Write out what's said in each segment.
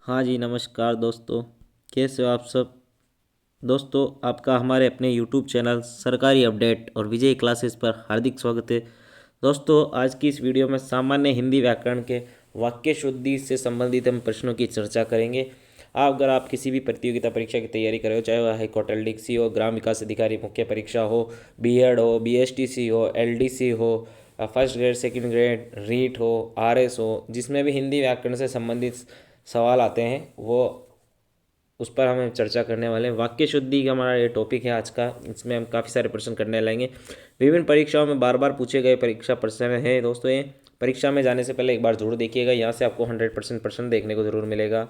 हाँ जी, नमस्कार दोस्तों। कैसे हो आप सब? दोस्तों, आपका हमारे अपने यूट्यूब चैनल सरकारी अपडेट और विजय क्लासेस पर हार्दिक स्वागत है। दोस्तों, आज की इस वीडियो में सामान्य हिंदी व्याकरण के वाक्य शुद्धि से संबंधित हम प्रश्नों की चर्चा करेंगे। अगर आप किसी भी प्रतियोगिता परीक्षा की तैयारी कर रहे हो, चाहे वह हाईकोर्ट एलडीसी हो, ग्राम विकास अधिकारी मुख्य परीक्षा हो, बीएड हो, बीएसटीसी हो, एलडीसी हो, first grade second grade REET हो, आरएस हो, जिसमें भी हिंदी व्याकरण से संबंधित सवाल आते हैं वो उस पर हम चर्चा करने वाले हैं। वाक्य शुद्धि का हमारा ये टॉपिक है आज का। इसमें हम काफ़ी सारे प्रश्न करने लाएंगे। विभिन्न परीक्षाओं में बार बार पूछे गए परीक्षा प्रश्न हैं दोस्तों। ये परीक्षा में जाने से पहले एक बार जरूर देखिएगा, यहाँ से आपको 100% प्रश्न देखने को ज़रूर मिलेगा।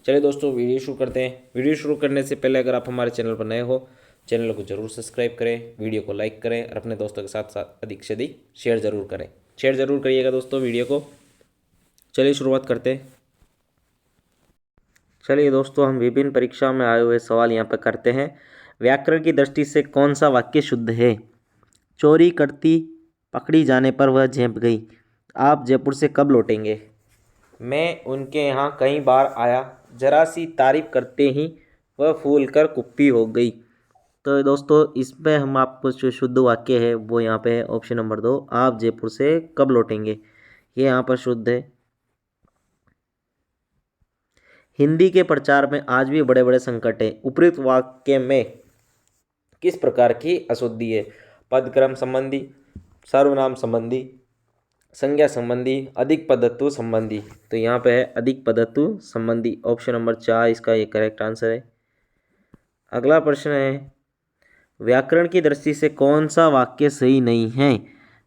चलिए दोस्तों, वीडियो शुरू करते हैं। वीडियो शुरू करने से पहले अगर आप हमारे चैनल पर नए हो, चैनल को जरूर सब्सक्राइब करें, वीडियो को लाइक करें और अपने दोस्तों के साथ साथ अधिक से अधिक शेयर जरूर करें। शेयर जरूर करिएगा दोस्तों वीडियो को। चलिए शुरुआत करते हैं। चलिए दोस्तों, हम विभिन्न परीक्षाओं में आए हुए सवाल यहाँ पर करते हैं। व्याकरण की दृष्टि से कौन सा वाक्य शुद्ध है? चोरी करती पकड़ी जाने पर वह झेप गई। आप जयपुर से कब लौटेंगे? मैं उनके यहाँ कई बार आया, जरा सी तारीफ करते ही वह फूल कर कुप्पी हो गई। तो दोस्तों, इसमें हम आपको जो शुद्ध वाक्य है वो यहाँ पे है ऑप्शन नंबर 2, आप जयपुर से कब लौटेंगे। ये यहाँ पर शुद्ध है। हिंदी के प्रचार में आज भी बड़े बड़े संकट हैं। उपयुक्त वाक्य में किस प्रकार की अशुद्धि है? पदक्रम संबंधी, सर्वनाम संबंधी, संज्ञा संबंधी, अधिक पदत्व संबंधी। तो यहाँ पे है अधिक पदत्व संबंधी। ऑप्शन नंबर 4 इसका ये करेक्ट आंसर है। अगला प्रश्न है, व्याकरण की दृष्टि से कौन सा वाक्य सही नहीं है?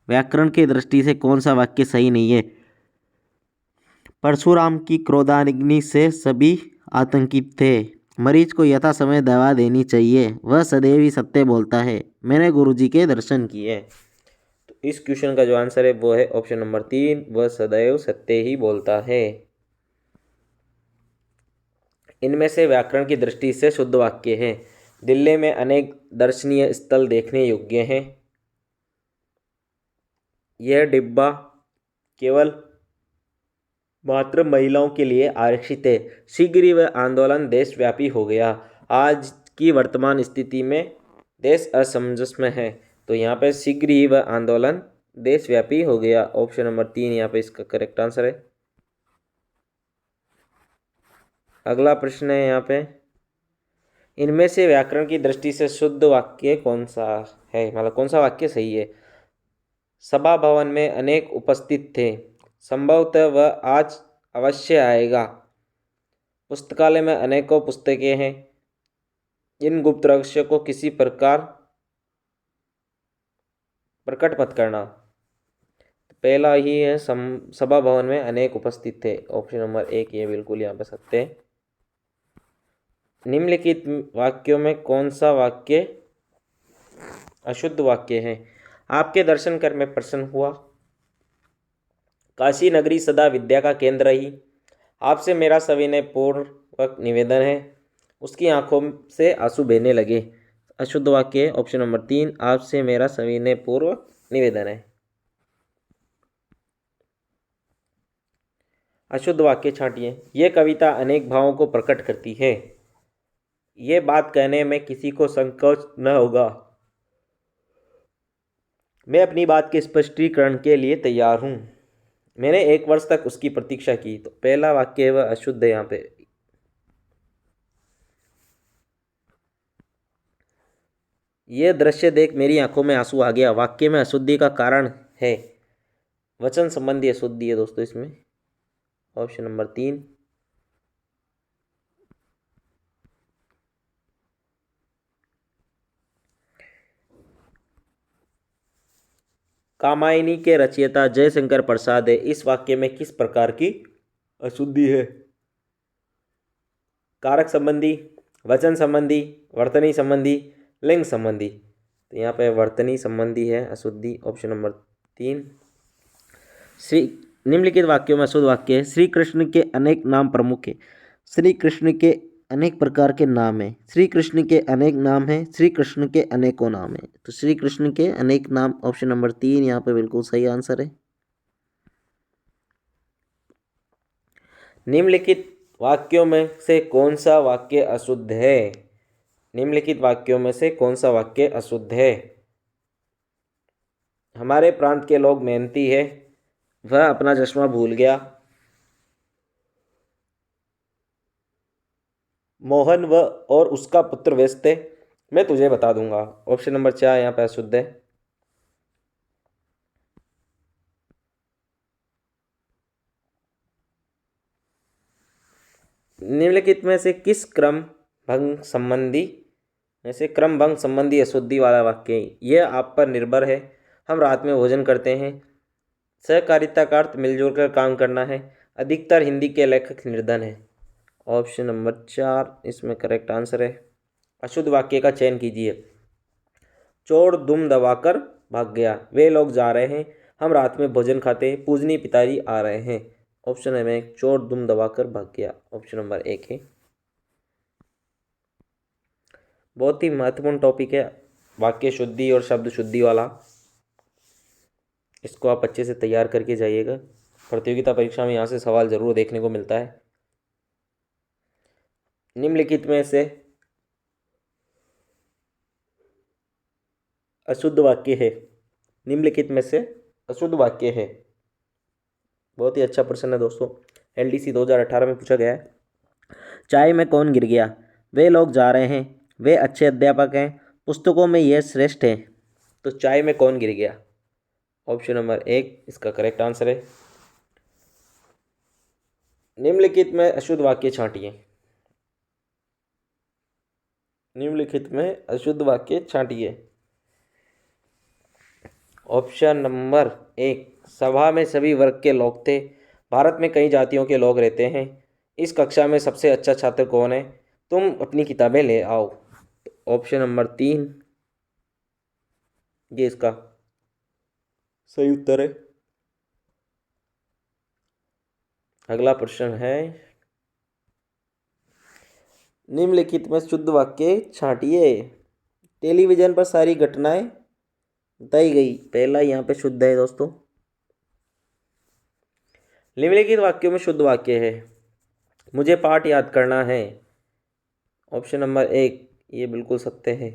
व्याकरण की दृष्टि से कौन सा वाक्य सही नहीं है? परशुराम की क्रोधाग्नि से सभी आतंकित थे। मरीज को यथा समय दवा देनी चाहिए। वह सदैव ही सत्य बोलता है। मैंने गुरुजी के दर्शन किए। तो इस क्वेश्चन का जो आंसर है वो है ऑप्शन नंबर 3, वह सदैव सत्य ही बोलता है। इनमें से व्याकरण की दृष्टि से शुद्ध वाक्य है। दिल्ली में अनेक दर्शनीय स्थल देखने योग्य हैं। यह डिब्बा केवल मात्र महिलाओं के लिए आरक्षित है। शीघ्र ही वह आंदोलन देशव्यापी हो गया। आज की वर्तमान स्थिति में देश असमंजस में है। तो यहाँ पे शीघ्र ही वह आंदोलन देशव्यापी हो गया। ऑप्शन नंबर 3 यहाँ पे इसका करेक्ट आंसर है। अगला प्रश्न है यहाँ पे, इनमें से व्याकरण की दृष्टि से शुद्ध वाक्य कौन सा है, मतलब कौन सा वाक्य सही है? सभा भवन में अनेक उपस्थित थे। संभवतः वह आज अवश्य आएगा। पुस्तकालय में अनेकों पुस्तकें हैं। इन गुप्त रहस्य को किसी प्रकार प्रकट मत करना। पहला ही है सभा भवन में अनेक उपस्थित थे। ऑप्शन नंबर 1 ये बिल्कुल यहाँ पे सत्य है। निम्नलिखित वाक्यों में कौन सा वाक्य अशुद्ध वाक्य है? आपके दर्शन कर मैं प्रसन्न हुआ। काशी नगरी सदा विद्या का केंद्र रही। आपसे मेरा सविनय पूर्वक निवेदन है। उसकी आंखों से आंसू बहने लगे। अशुद्ध वाक्य है ऑप्शन नंबर 3, आपसे मेरा सविनय पूर्वक निवेदन है। अशुद्ध वाक्य छांटिए। यह कविता अनेक भावों को प्रकट करती है। यह बात कहने में किसी को संकोच न होगा। मैं अपनी बात के स्पष्टीकरण के लिए तैयार हूँ। मैंने 1 वर्ष तक उसकी प्रतीक्षा की। तो पहला वाक्य है वह अशुद्ध है यहाँ पे। यह दृश्य देख मेरी आंखों में आंसू आ गया। वाक्य में अशुद्धि का कारण है वचन संबंधी अशुद्धि है दोस्तों इसमें। Option number 3। कामायनी के रचयिता जयशंकर प्रसाद है। इस वाक्य में किस प्रकार की अशुद्धि है? कारक संबंधी, वचन संबंधी, वर्तनी संबंधी, लिंग संबंधी। तो यहाँ पे वर्तनी संबंधी है अशुद्धि। Option number 3। श्री निम्नलिखित वाक्यों में अशुद्ध वाक्य है। श्री कृष्ण के अनेक नाम प्रमुख है। श्री कृष्ण के अनेक प्रकार के नाम हैं। श्री कृष्ण के अनेक नाम हैं। श्री कृष्ण के अनेकों नाम हैं। तो श्री कृष्ण के अनेक नाम ऑप्शन नंबर 3 यहाँ पे बिल्कुल सही आंसर है। निम्नलिखित वाक्यों में से कौन सा वाक्य अशुद्ध है? निम्नलिखित वाक्यों में से कौन सा वाक्य अशुद्ध है? हमारे प्रांत के लोग मेहनती है, वह अपना चश्मा भूल गया। मोहन व और उसका पुत्र व्यस्त थे, मैं तुझे बता दूंगा। ऑप्शन नंबर 4 यहाँ पे अशुद्ध है। निम्नलिखित में से किस क्रम भंग संबंधी अशुद्धि वाला वाक्य है? यह आप पर निर्भर है, हम रात में भोजन करते हैं, सहकारिता का अर्थ मिलजुल कर काम करना है, अधिकतर हिंदी के लेखक निर्धन है। ऑप्शन नंबर 4 इसमें करेक्ट आंसर है। अशुद्ध वाक्य का चयन कीजिए। चोर दुम दबाकर भाग गया, वे लोग जा रहे हैं, हम रात में भोजन खाते हैं, पूजनी पिताजी आ रहे हैं। ऑप्शन में चोर दुम दबाकर भाग गया ऑप्शन नंबर 1 है। बहुत ही महत्वपूर्ण टॉपिक है वाक्य शुद्धि और शब्द शुद्धि वाला। इसको आप अच्छे से तैयार करके जाइएगा, प्रतियोगिता परीक्षा में यहाँ से सवाल जरूर देखने को मिलता है। निम्नलिखित में से अशुद्ध वाक्य है। निम्नलिखित में से अशुद्ध वाक्य है। बहुत ही अच्छा प्रश्न है दोस्तों, एलडीसी 2018 में पूछा गया है। चाय में कौन गिर गया, वे लोग जा रहे हैं, वे अच्छे अध्यापक हैं, पुस्तकों में यह श्रेष्ठ है। तो चाय में कौन गिर गया? ऑप्शन नंबर 1 इसका करेक्ट आंसर है। निम्नलिखित में अशुद्ध वाक्य छांटिए। निम्नलिखित में अशुद्ध वाक्य छांटिए। ऑप्शन नंबर 1, सभा में सभी वर्ग के लोग थे, भारत में कई जातियों के लोग रहते हैं, इस कक्षा में सबसे अच्छा छात्र कौन है, तुम अपनी किताबें ले आओ। ऑप्शन नंबर 3 ये इसका सही उत्तर है। अगला प्रश्न है, निम्नलिखित में शुद्ध वाक्य छांटिए। टेलीविजन पर सारी घटनाएं बताई गई, पहला यहाँ पे शुद्ध है दोस्तों। निम्नलिखित वाक्यों में शुद्ध वाक्य है। मुझे पाठ याद करना है। ऑप्शन नंबर 1 ये बिल्कुल सत्य है।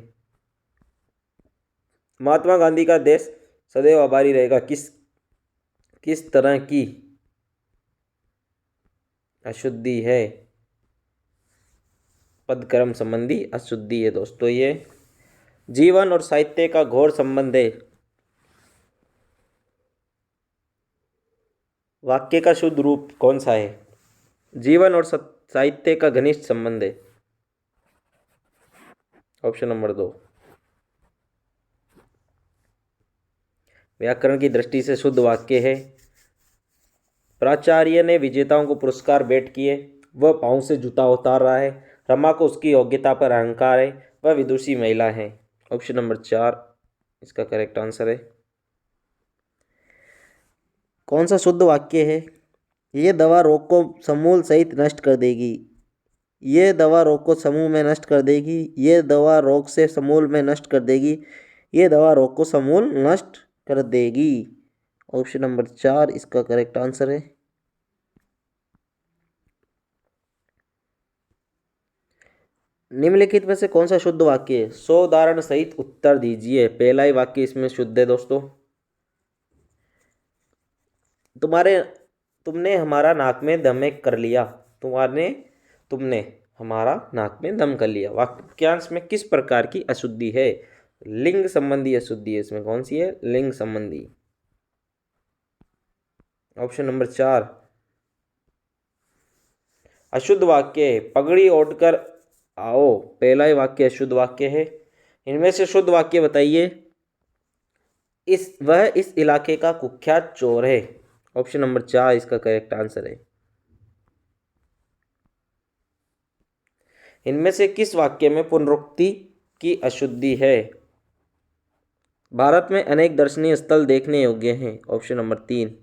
महात्मा गांधी का देश सदैव आभारी रहेगा, किस तरह की अशुद्धि है? पदक्रम संबंधी अशुद्धि है दोस्तों ये। जीवन और साहित्य का घोर संबंध है, वाक्य का शुद्ध रूप कौन सा है? जीवन और साहित्य का घनिष्ठ संबंध है। Option number 2। व्याकरण की दृष्टि से शुद्ध वाक्य है। प्राचार्य ने विजेताओं को पुरस्कार भेंट किए, वह पांव से जूता उतार रहा है, रमा को उसकी योग्यता पर अहंकार है, वह विदुषी महिला है। ऑप्शन नंबर 4 इसका करेक्ट आंसर है। कौन सा शुद्ध वाक्य है? ये दवा रोग को समूल सहित नष्ट कर देगी, ये दवा रोग को समूह में नष्ट कर देगी, ये दवा रोग से समूल में नष्ट कर देगी, ये दवा रोग को समूल नष्ट कर देगी। ऑप्शन नंबर 4 इसका करेक्ट आंसर है। निम्नलिखित में से कौन सा शुद्ध वाक्य है? 100 उदाहरण सहित उत्तर दीजिए। पहला ही वाक्य इसमें शुद्ध है दोस्तों। तुमने हमारा नाक में दम कर लिया, तुमने हमारा नाक में दम कर लिया। वाक्यांश में किस प्रकार की अशुद्धि है? लिंग संबंधी अशुद्धि है। इसमें कौन सी है? लिंग संबंधी। ऑप्शन नंबर 4 अशुद्ध वाक्य है। पगड़ी ओढ़कर आओ, पहला ही वाक्य अशुद्ध वाक्य है। इनमें से शुद्ध वाक्य बताइए। वह इस इलाके का कुख्यात चोर है। ऑप्शन नंबर 4 इसका करेक्ट आंसर है। इनमें से किस वाक्य में पुनरुक्ति की अशुद्धि है? भारत में अनेक दर्शनीय स्थल देखने योग्य हैं। Option number 3।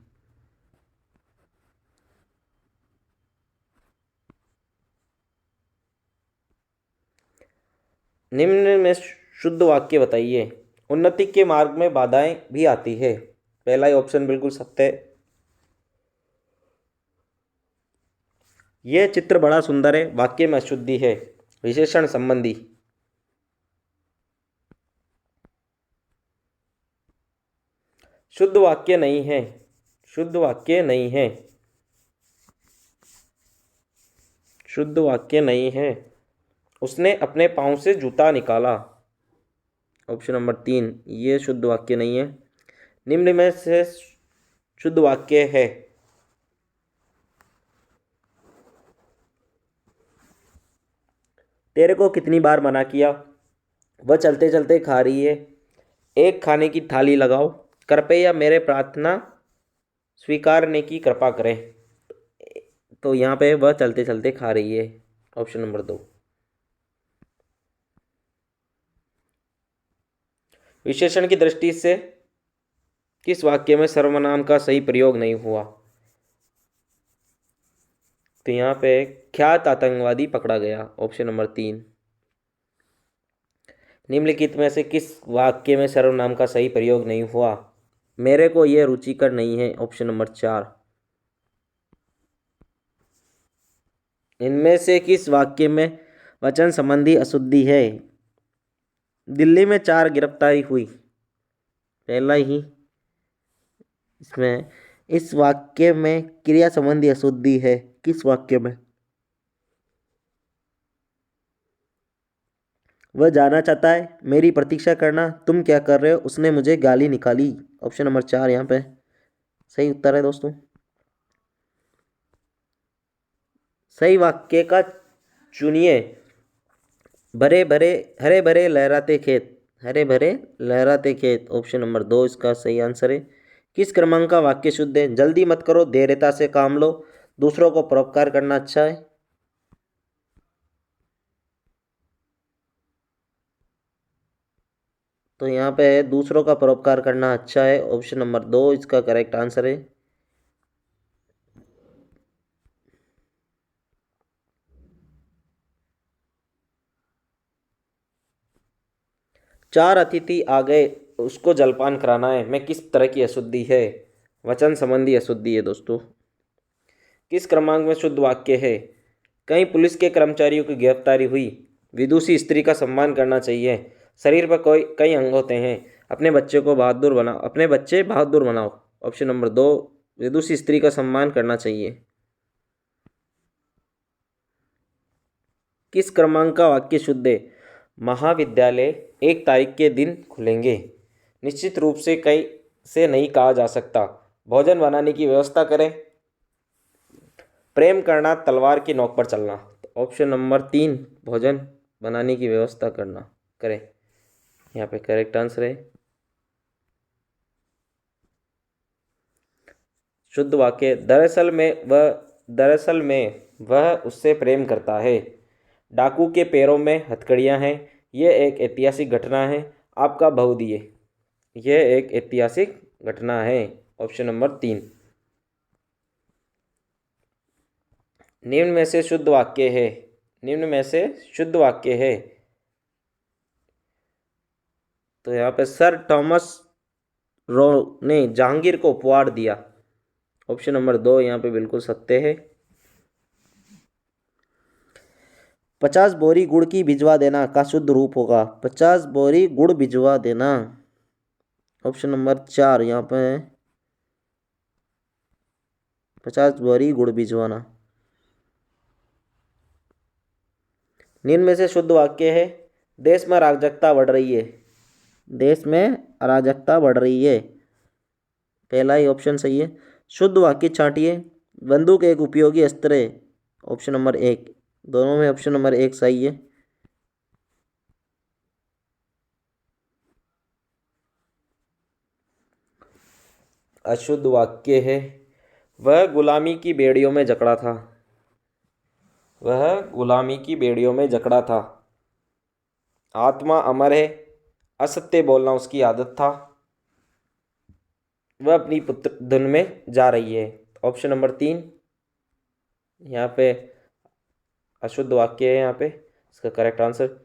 निम्न में शुद्ध वाक्य बताइए। उन्नति के मार्ग में बाधाएं भी आती है, पहला ही ऑप्शन बिल्कुल सत्य है। यह चित्र बड़ा सुंदर है, वाक्य में अशुद्धि है। विशेषण संबंधी। शुद्ध वाक्य नहीं है। शुद्ध वाक्य नहीं है। शुद्ध वाक्य नहीं है। उसने अपने पाँव से जूता निकाला। ऑप्शन नंबर 3, ये शुद्ध वाक्य नहीं है। निम्न में से शुद्ध वाक्य है। तेरे को कितनी बार मना किया। वह चलते चलते खा रही है। एक खाने की थाली लगाओ। कृपया मेरे प्रार्थना स्वीकारने की कृपा करें। तो यहाँ पे वह चलते चलते खा रही है। Option number 2। विशेषण की दृष्टि से किस वाक्य में सर्वनाम का सही प्रयोग नहीं हुआ। तो यहाँ पे ख्यात आतंकवादी पकड़ा गया। Option number 3। निम्नलिखित में से किस वाक्य में सर्वनाम का सही प्रयोग नहीं हुआ। मेरे को यह रुचिकर नहीं है। Option number 4। इनमें से किस वाक्य में वचन संबंधी अशुद्धि है। दिल्ली में 4 गिरफ्तारी हुई। पहला ही इसमें इस वाक्य में क्रिया संबंधी अशुद्धि है। किस वाक्य में। वह जाना चाहता है। मेरी प्रतीक्षा करना। तुम क्या कर रहे हो। उसने मुझे गाली निकाली। ऑप्शन नंबर 4 यहाँ पे सही उत्तर है दोस्तों। सही वाक्य का चुनिए। भरे भरे हरे भरे लहराते खेत। हरे भरे लहराते खेत। ऑप्शन नंबर 2 इसका सही आंसर है। किस क्रमांक का वाक्य शुद्ध है। जल्दी मत करो, धैर्यता से काम लो, दूसरों को परोपकार करना अच्छा है। तो यहाँ पे है दूसरों का परोपकार करना अच्छा है। ऑप्शन नंबर 2 इसका करेक्ट आंसर है। चार अतिथि आ गए, उसको जलपान कराना है। मैं किस तरह की अशुद्धि है। वचन संबंधी अशुद्धि है दोस्तों। किस क्रमांक में शुद्ध वाक्य है। कई पुलिस के कर्मचारियों की गिरफ्तारी हुई। विदुषी स्त्री का सम्मान करना चाहिए। शरीर पर कोई कई अंग होते हैं। अपने बच्चे को बहादुर बनाओ। अपने बच्चे बहादुर बनाओ। ऑप्शन नंबर 2 विदुषी स्त्री का सम्मान करना चाहिए। किस क्रमांक का वाक्य शुद्ध है। महाविद्यालय 1 तारीख के दिन खुलेंगे। निश्चित रूप से कई से नहीं कहा जा सकता। भोजन बनाने की व्यवस्था करें। प्रेम करना, तलवार की नोक पर चलना। ऑप्शन नंबर 3 भोजन बनाने की व्यवस्था करना करें। यहाँ पे करेक्ट आंसर है। शुद्ध वाक्य दरअसल में वह उससे प्रेम करता है। डाकू के पैरों में हथकड़ियाँ हैं। यह एक ऐतिहासिक घटना है। आपका बहुदिए। यह एक ऐतिहासिक घटना है। Option number 3। निम्न में से शुद्ध वाक्य है। निम्न में से शुद्ध वाक्य है। तो यहाँ पे सर थॉमस रो ने जहांगीर को उपहार दिया। ऑप्शन नंबर 2 यहाँ पे बिल्कुल सत्य है। 50 बोरी गुड़ की भिजवा देना का शुद्ध रूप होगा। 50 बोरी गुड़ भिजवा देना। ऑप्शन नंबर 4 यहाँ पे है। 50 बोरी गुड़ भिजवाना। निम्न में से शुद्ध वाक्य है। देश में अराजकता बढ़ रही है। देश में अराजकता बढ़ रही है। पहला ही ऑप्शन सही है। शुद्ध वाक्य छांटिए। बंदूक एक उपयोगी अस्त्र है। Option number 1। दोनों में ऑप्शन नंबर 1 सही है। अशुद्ध वाक्य है। वह गुलामी की बेड़ियों में जकड़ा था। वह गुलामी की बेड़ियों में जकड़ा था। आत्मा अमर है। असत्य बोलना उसकी आदत था। वह अपनी पुत्र धुन में जा रही है। ऑप्शन नंबर 3 यहाँ पे अशुद्ध वाक्य है। यहाँ पे इसका करेक्ट आंसर।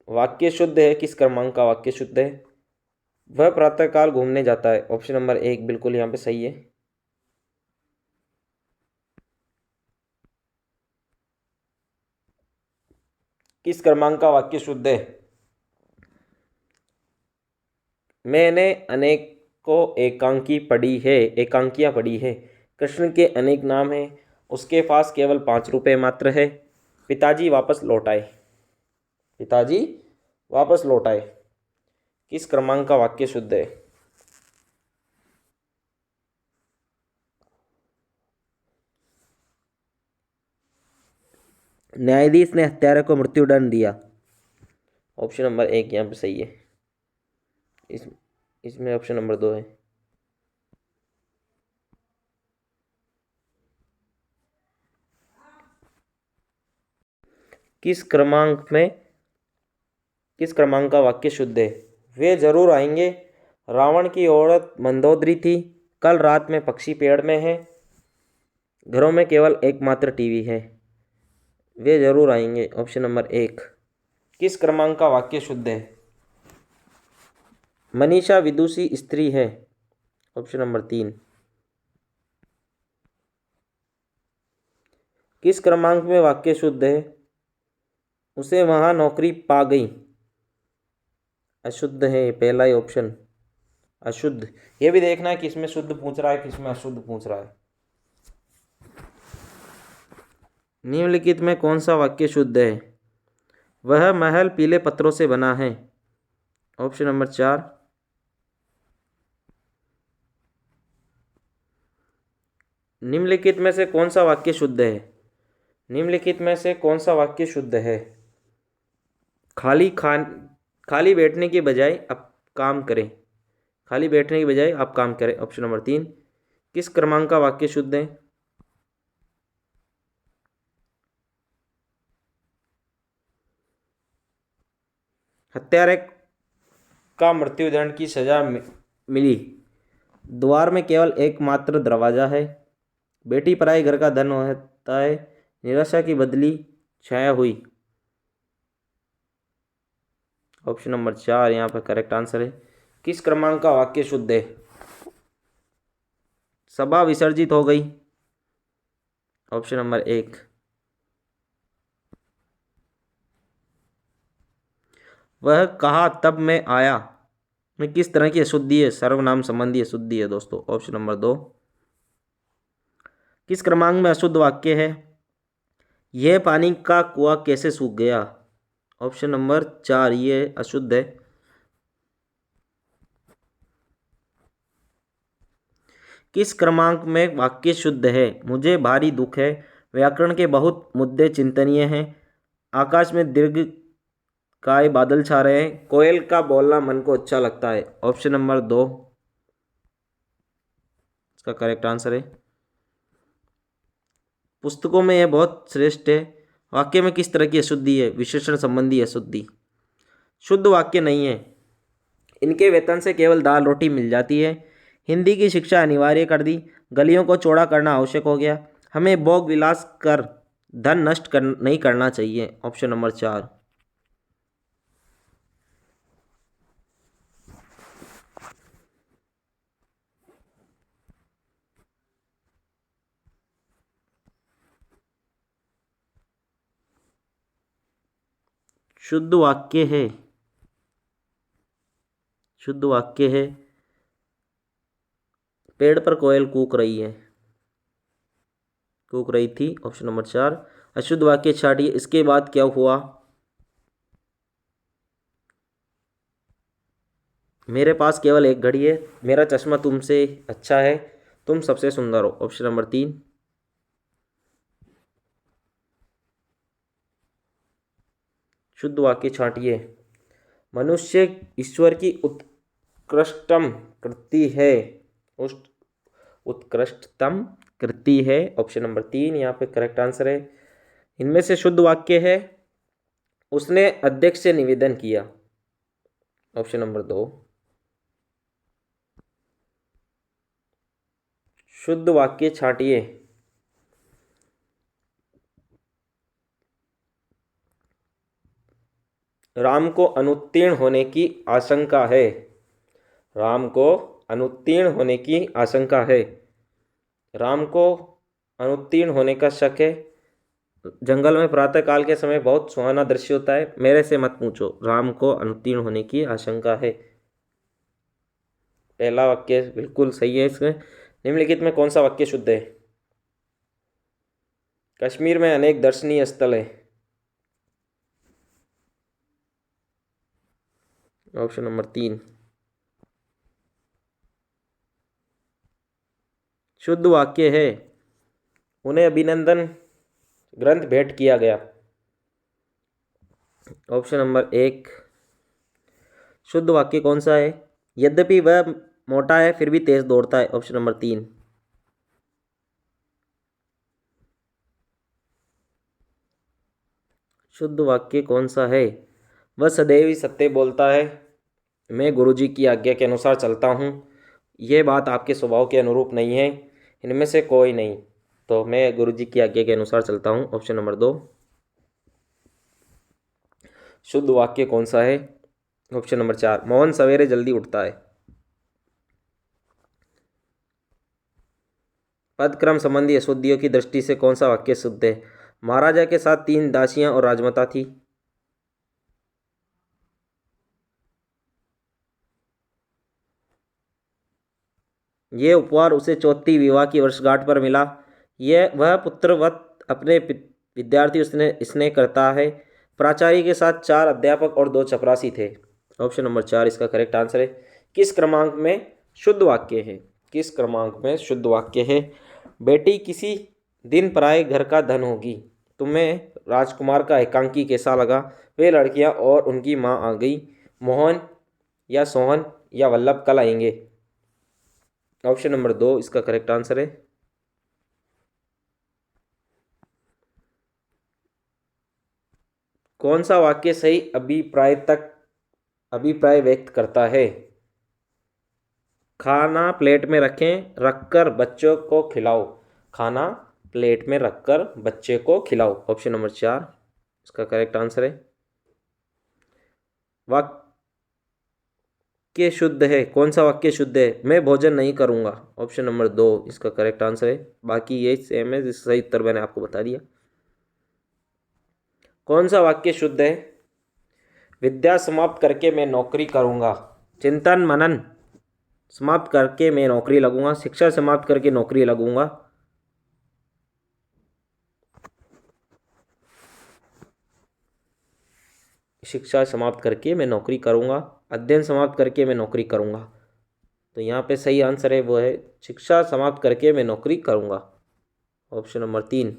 वाक्य शुद्ध है। किस क्रमांक का वाक्य शुद्ध है। वह प्रातःकाल घूमने जाता है। ऑप्शन नंबर 1 बिल्कुल यहाँ पे सही है। किस क्रमांक का वाक्य शुद्ध है? मैंने अनेकों एकांकियाँ पढ़ी है। कृष्ण के अनेक नाम हैं, उसके पास केवल 5 रुपये मात्र है। पिताजी वापस लौट आए। पिताजी वापस लौट आए किस क्रमांक का वाक्य शुद्ध है? न्यायाधीश ने हत्यारे को मृत्युदंड दिया। ऑप्शन नंबर 1 यहाँ पे सही है। इसमें ऑप्शन नंबर 2 है। किस क्रमांक का वाक्य शुद्ध है? वे जरूर आएंगे। रावण की औरत मंदोदरी थी। कल रात में पक्षी पेड़ में है। घरों में केवल एकमात्र टीवी है। वे जरूर आएंगे ऑप्शन नंबर 1। किस क्रमांक का वाक्य शुद्ध है? मनीषा विदुषी स्त्री है। Option number 3। किस क्रमांक में वाक्य शुद्ध है? उसे वहां नौकरी पा गई। अशुद्ध है पहला ही ऑप्शन, अशुद्ध। ये भी देखना है किसमें शुद्ध पूछ रहा है, किसमें अशुद्ध पूछ रहा है। निम्नलिखित में कौन सा वाक्य शुद्ध है? वह महल पीले पत्थरों से बना है। Option number 4। निम्नलिखित में से कौन सा वाक्य शुद्ध है? निम्नलिखित में से कौन सा वाक्य शुद्ध है? खाली बैठने के बजाय आप काम करें। खाली बैठने के बजाय आप काम करें ऑप्शन नंबर 3। किस क्रमांक का वाक्य शुद्ध है? हत्यारे का मृत्युदंड की सजा मिली। द्वार में केवल एकमात्र दरवाजा है। बेटी पराई घर का धन होता है। निराशा की बदली छाया हुई। ऑप्शन नंबर 4 यहाँ पर करेक्ट आंसर है। किस क्रमांक का वाक्य शुद्ध है? सभा विसर्जित हो गई। Option number 1। वह कहा तब मैं आया में किस तरह की अशुद्धि है? सर्वनाम संबंधी अशुद्धि है दोस्तों। Option number 2। किस क्रमांक में अशुद्ध वाक्य है? यह पानी का कुआं कैसे सूख गया? ऑप्शन नंबर 4 ये अशुद्ध है। किस क्रमांक में वाक्य शुद्ध है? मुझे भारी दुख है। व्याकरण के बहुत मुद्दे चिंतनीय हैं। आकाश में दीर्घ काय बादल छा रहे हैं। कोयल का बोलना मन को अच्छा लगता है। ऑप्शन नंबर 2 इसका करेक्ट आंसर है। पुस्तकों में यह बहुत श्रेष्ठ है। वाक्य में किस तरह की अशुद्धि है? विशेषण संबंधी अशुद्धि। शुद्ध वाक्य नहीं है। इनके वेतन से केवल दाल रोटी मिल जाती है। हिंदी की शिक्षा अनिवार्य कर दी। गलियों को चौड़ा करना आवश्यक हो गया। हमें भोग विलास कर धन नष्ट नहीं करना चाहिए। Option number 4। शुद्ध वाक्य है। शुद्ध वाक्य है पेड़ पर कोयल कूक रही है। कूक रही थी। Option number 4। अशुद्ध वाक्य छाड़िए। इसके बाद क्या हुआ? मेरे पास केवल एक घड़ी है। मेरा चश्मा तुमसे अच्छा है। तुम सबसे सुंदर हो। Option number 3। शुद्ध वाक्य छांटिए। मनुष्य ईश्वर की उत्कृष्टतम कृति है। उत्कृष्टतम कृति है। ऑप्शन नंबर 3 यहाँ पे करेक्ट आंसर है। इनमें से शुद्ध वाक्य है उसने अध्यक्ष से निवेदन किया। Option number 2। शुद्ध वाक्य छांटिए। राम को अनुत्तीर्ण होने की आशंका है। राम को अनुत्तीर्ण होने की आशंका है। राम को अनुत्तीर्ण होने का शक है। जंगल में प्रातः काल के समय बहुत सुहाना दृश्य होता है। मेरे से मत पूछो, राम को अनुत्तीर्ण होने की आशंका है। पहला वाक्य बिल्कुल सही है। इसमें निम्नलिखित में कौन सा वाक्य शुद्ध है? कश्मीर में अनेक दर्शनीय स्थल है। ऑप्शन नंबर 3 शुद्ध वाक्य है। उन्हें अभिनंदन ग्रंथ भेंट किया गया। ऑप्शन नंबर 1 शुद्ध वाक्य कौन सा है? यद्यपि वह मोटा है फिर भी तेज दौड़ता है। ऑप्शन नंबर 3 शुद्ध वाक्य कौन सा है? वह सदैव ही सत्य बोलता है। मैं गुरुजी की आज्ञा के अनुसार चलता हूँ। यह बात आपके स्वभाव के अनुरूप नहीं है। इनमें से कोई नहीं। तो मैं गुरुजी की आज्ञा के अनुसार चलता हूँ। ऑप्शन नंबर 2 शुद्ध वाक्य कौन सा है? ऑप्शन नंबर 4 मोहन सवेरे जल्दी उठता है। पदक्रम संबंधी अशुद्धियों की दृष्टि से कौन सा वाक्य शुद्ध है? महाराजा के साथ 3 दासियां और राजमाता थी। ये उपहार उसे चौथी विवाह की वर्षगांठ पर मिला। यह वह पुत्रवत अपने विद्यार्थी स्नेह करता है। प्राचार्य के साथ 4 अध्यापक और 2 चपरासी थे। ऑप्शन नंबर 4 इसका करेक्ट आंसर है। किस क्रमांक में शुद्ध वाक्य है? किस क्रमांक में शुद्ध वाक्य है? बेटी किसी दिन पराए घर का धन होगी। तुम्हें राजकुमार का एकांकी कैसा लगा? वे लड़कियां और उनकी माँ आ गई। मोहन या सोहन या वल्लभ कल आएंगे। ऑप्शन नंबर 2 इसका करेक्ट आंसर है। कौन सा वाक्य सही अभिप्राय व्यक्त करता है? खाना प्लेट में रखकर बच्चों को खिलाओ। खाना प्लेट में रखकर बच्चे को खिलाओ। ऑप्शन नंबर 4 इसका करेक्ट आंसर है। वाक्य शुद्ध है। कौन सा वाक्य शुद्ध है? मैं भोजन नहीं करूँगा। ऑप्शन नंबर 2 इसका करेक्ट आंसर है। बाकी ये सेम है, जिसका सही उत्तर मैंने आपको बता दिया। कौन सा वाक्य शुद्ध है? विद्या समाप्त करके मैं नौकरी करूँगा। चिंतन मनन समाप्त करके मैं नौकरी लगूंगा। शिक्षा समाप्त करके नौकरी लगूंगा। शिक्षा समाप्त करके मैं नौकरी करूंगा। अध्ययन समाप्त करके मैं नौकरी करूंगा। तो यहाँ पे सही आंसर है वो है शिक्षा समाप्त करके मैं नौकरी करूंगा। ऑप्शन नंबर 3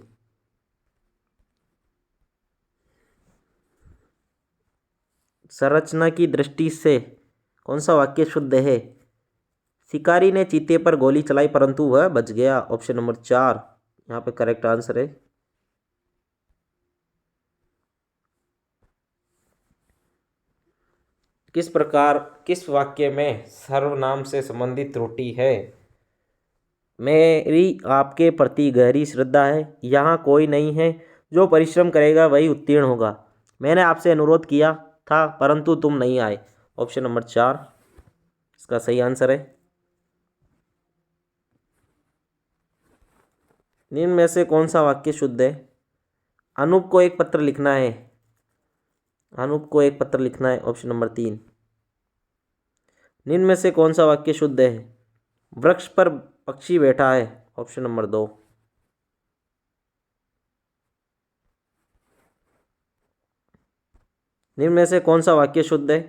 संरचना की दृष्टि से कौन सा वाक्य शुद्ध है? शिकारी ने चीते पर गोली चलाई परंतु वह बच गया। ऑप्शन नंबर 4 यहाँ पे करेक्ट आंसर है। किस वाक्य में सर्वनाम से संबंधित त्रुटि है? मेरी आपके प्रति गहरी श्रद्धा है। यहाँ कोई नहीं है। जो परिश्रम करेगा वही उत्तीर्ण होगा। मैंने आपसे अनुरोध किया था परंतु तुम नहीं आए। ऑप्शन नंबर 4 इसका सही आंसर है। निम्न में से कौन सा वाक्य शुद्ध है? अनूप को एक पत्र लिखना है। अनूप को एक पत्र लिखना है। ऑप्शन नंबर 3 निम्न में से कौन सा वाक्य शुद्ध है? वृक्ष पर पक्षी बैठा है। ऑप्शन नंबर 2 निम्न में से कौन सा वाक्य शुद्ध है?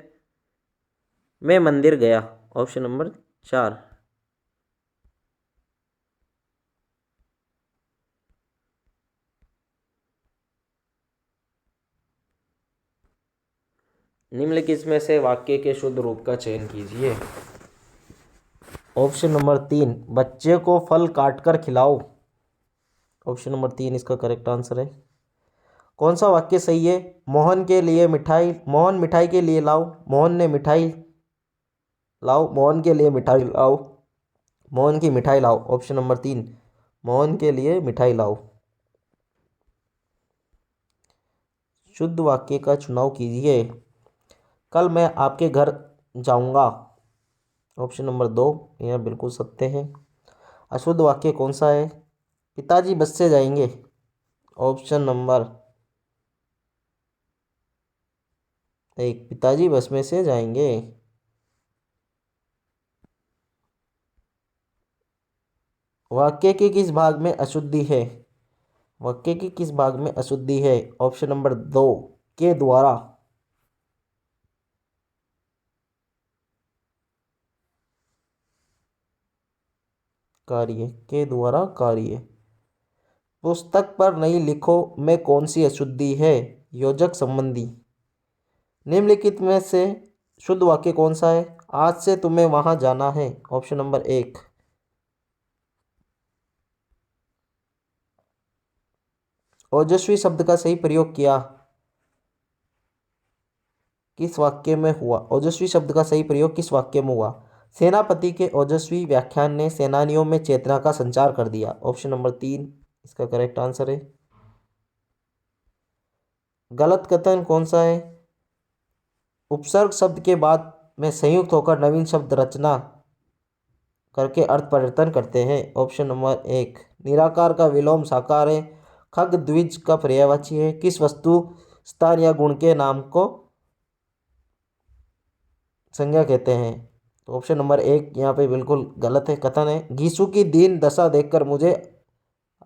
मैं मंदिर गया। ऑप्शन नंबर 4 निम्नलिखित में से वाक्य के शुद्ध रूप का चयन कीजिए। ऑप्शन नंबर 3 बच्चे को फल काटकर खिलाओ। ऑप्शन नंबर 3 इसका करेक्ट आंसर है। कौन सा वाक्य सही है? मोहन मिठाई के लिए लाओ। मोहन ने मिठाई लाओ। मोहन के लिए मिठाई लाओ। मोहन की मिठाई लाओ। ऑप्शन नंबर 3 मोहन के लिए मिठाई लाओ। शुद्ध वाक्य का चुनाव कीजिए। कल मैं आपके घर जाऊंगा। ऑप्शन नंबर 2 यह बिल्कुल सत्य है। अशुद्ध वाक्य कौन सा है? पिताजी बस से जाएंगे। ऑप्शन नंबर एक, पिताजी बस में से जाएंगे। वाक्य के किस भाग में अशुद्धि है? वाक्य के किस भाग में अशुद्धि है? ऑप्शन नंबर दो, के द्वारा। कार्य, के द्वारा कार्य। पुस्तक पर नहीं लिखो में कौन सी अशुद्धि है? योजक संबंधी। निम्नलिखित में से शुद्ध वाक्य कौन सा है? आज से तुम्हें वहां जाना है। ऑप्शन नंबर एक। ओजस्वी शब्द का सही प्रयोग किया किस वाक्य में हुआ? ओजस्वी शब्द का सही प्रयोग किस वाक्य में हुआ? सेनापति के ओजस्वी व्याख्यान ने सेनानियों में चेतना का संचार कर दिया। ऑप्शन नंबर तीन इसका करेक्ट आंसर है। गलत कथन कौन सा है? उपसर्ग शब्द के बाद में संयुक्त होकर नवीन शब्द रचना करके अर्थ परिवर्तन करते हैं। ऑप्शन नंबर एक। निराकार का विलोम साकार है। खग द्विज का पर्यायवाची है। किस वस्तु, स्थान या गुण के नाम को संज्ञा कहते हैं? तो ऑप्शन नंबर एक यहाँ पे बिल्कुल गलत है। कथन है, घीसू की दीन दशा देखकर मुझे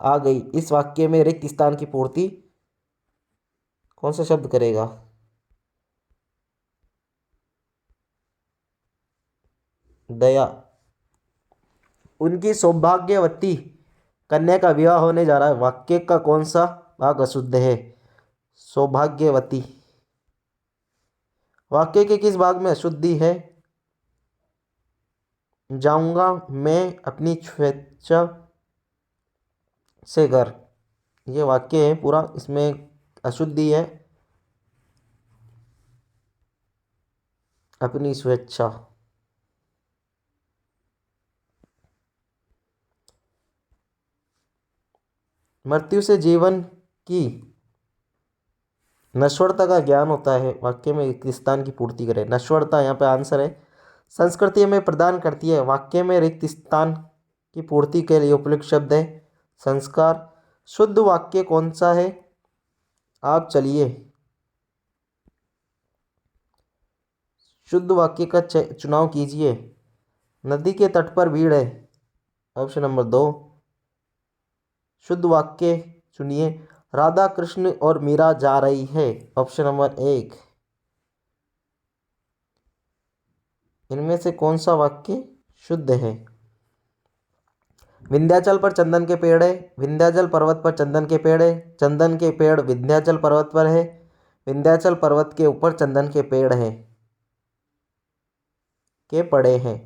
आ गई। इस वाक्य में रिक्त स्थान की पूर्ति कौन सा शब्द करेगा? दया। उनकी सौभाग्यवती कन्या का विवाह होने जा रहा है। वाक्य का कौन सा भाग अशुद्ध है? सौभाग्यवती। वाक्य के किस भाग में अशुद्धि है? जाऊंगा मैं अपनी स्वेच्छा से घर। ये वाक्य है पूरा, इसमें अशुद्धि है अपनी स्वेच्छा। मृत्यु से जीवन की नश्वरता का ज्ञान होता है। वाक्य में रिक्त स्थान की पूर्ति करें। नश्वरता यहाँ पे आंसर है। संस्कृति में प्रदान करती है। वाक्य में रिक्त स्थान की पूर्ति के लिए उपयुक्त शब्द है संस्कार। शुद्ध वाक्य कौन सा है? आप चलिए। शुद्ध वाक्य का चुनाव कीजिए। नदी के तट पर भीड़ है। ऑप्शन नंबर दो। शुद्ध वाक्य चुनिए। राधा कृष्ण और मीरा जा रही है। ऑप्शन नंबर एक। इनमें से कौन सा वाक्य शुद्ध है? विंध्याचल पर चंदन के पेड़ है। विंध्याचल पर्वत पर चंदन के पेड़ है। चंदन के पेड़ विंध्याचल पर्वत पर है। विंध्याचल पर्वत के ऊपर चंदन के पेड़ है। के पड़े हैं,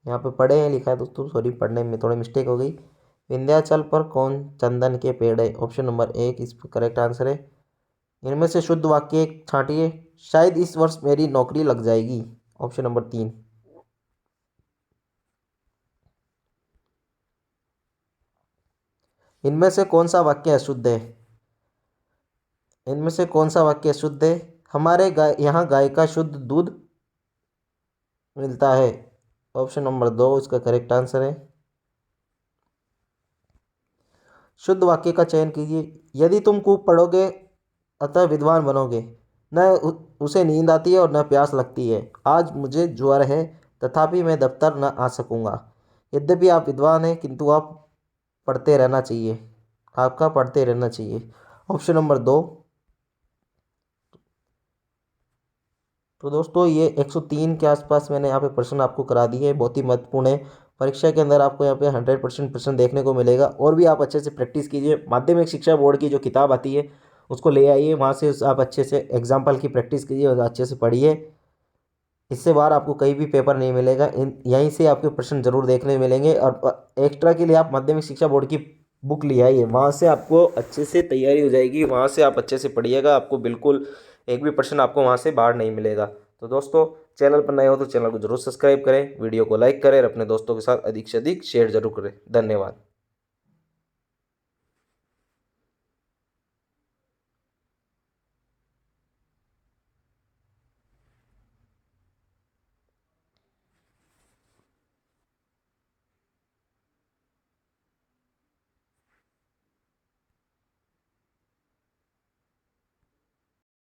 यहाँ पे पड़े हैं लिखा है दोस्तों, सॉरी पढ़ने में थोड़ी मिस्टेक हो गई। विंध्याचल पर कौन चंदन के पेड़ है? ऑप्शन नंबर एक इस पर करेक्ट आंसर है। इनमें से शुद्ध वाक्य एक छांटिए। शायद इस वर्ष मेरी नौकरी लग जाएगी। ऑप्शन नंबर तीन। इनमें से कौन सा वाक्य अशुद्ध है? इनमें से कौन सा वाक्य अशुद्ध है? हमारे यहाँ गाय का शुद्ध दूध मिलता है। ऑप्शन नंबर दो इसका करेक्ट आंसर है। शुद्ध वाक्य का चयन कीजिए। यदि तुम खूब पढ़ोगे अतः विद्वान बनोगे। न उसे नींद आती है और न प्यास लगती है। आज मुझे ज्वर है तथापि मैं दफ्तर न आ सकूंगा। यद्यपि आप विद्वान हैं किंतु आप पढ़ते रहना चाहिए। आपका पढ़ते रहना चाहिए। ऑप्शन नंबर दो। तो दोस्तों ये 103 के आसपास मैंने यहाँ पे प्रश्न आपको करा दिए है। बहुत ही महत्वपूर्ण है। परीक्षा के अंदर आपको यहाँ पे 100% प्रश्न देखने को मिलेगा। और भी आप अच्छे से प्रैक्टिस कीजिए। माध्यमिक शिक्षा बोर्ड की जो किताब आती है उसको ले आइए, वहाँ से आप अच्छे से एग्जाम्पल की प्रैक्टिस कीजिए और अच्छे से पढ़िए। इससे बाहर आपको कहीं भी पेपर नहीं मिलेगा। यहीं से आपके प्रश्न जरूर देखने मिलेंगे। और एक्स्ट्रा के लिए आप माध्यमिक शिक्षा बोर्ड की बुक ले आइए, वहाँ से आपको अच्छे से तैयारी हो जाएगी। वहाँ से आप अच्छे से पढ़िएगा, आपको बिल्कुल एक भी प्रश्न आपको वहाँ से बाहर नहीं मिलेगा। तो दोस्तों चैनल पर नए हो तो चैनल को जरूर सब्सक्राइब करें, वीडियो को लाइक करें और अपने दोस्तों के साथ अधिक से अधिक शेयर जरूर करें। धन्यवाद।